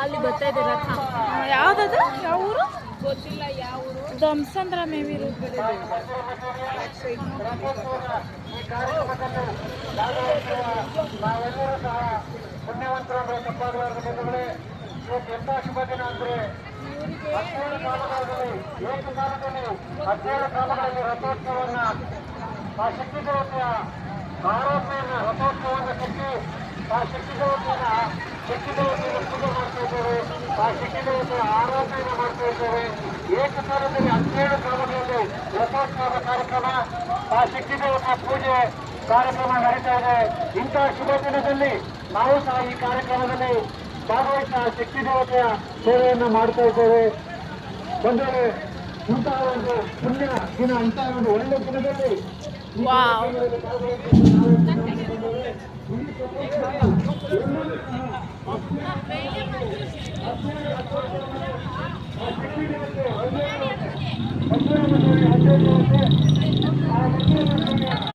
ಅಲ್ಲಿ ಬರ್ತಾ ಇದೆ ರಥ. ಯಾವ್ದದು? ಯಾವ ಊರು ಗೊತ್ತಿಲ್ಲ ಯಾವ ಊರು. ಧ್ವಂಸಂದ್ರ ಮೇವಿ ಪುಣ್ಯವಂತರಾದ ತಪ್ಪಾಗಲಾರದ ಬಂಧುಗಳೇ, ಇವತ್ತು ಎಂಥ ಶುಭ ದಿನ ಅಂದ್ರೆ 17 ಕಾಲಗಳಲ್ಲಿ ಏಕಕಾಲದಲ್ಲಿ 17 ಕಾಲಗಳಲ್ಲಿ ರಥೋತ್ಸವವನ್ನ ಆ ಶಕ್ತಿ ದೇವತೆಯ ಆರೋಪೆಯನ್ನು ರಥೋತ್ಸವವನ್ನು ಕಟ್ಟಿ ಆ ಶಕ್ತಿ ದೇವತೆಯನ್ನ ಪೂಜೆ ಮಾಡ್ತಾ ಇದ್ದೇವೆ. ಆ ಶಕ್ತಿ ದೇವತೆಯ ಆರಾಧನೆಯನ್ನು ಮಾಡ್ತಾ ಇದ್ದೇವೆ. ಏಕಕಾಲದಲ್ಲಿ 17 ಗ್ರಾಮಗಳಲ್ಲಿ ರಥೋತ್ಸವದ ಕಾರ್ಯಕ್ರಮ, ಆ ಶಕ್ತಿ ದೇವತೆಯ ಪೂಜೆ ಕಾರ್ಯಕ್ರಮ ನಡೀತಾ ಇದೆ. ಇಂತಹ ಶುಭ ದಿನದಲ್ಲಿ ನಾವು ಸಹ ಈ ಕಾರ್ಯಕ್ರಮದಲ್ಲಿ ಭಾಗವಹಿಸಿ ಆ ಶಕ್ತಿ ದೇವತೆಯ ಸೇವೆಯನ್ನು ಮಾಡ್ತಾ ಇದ್ದೇವೆ. ಬಂದರೆ ಇಂತಹ ಒಂದು ಪುಣ್ಯ ದಿನ, ಇಂತಹ ಒಂದು ಒಳ್ಳೆ ದಿನದಲ್ಲಿ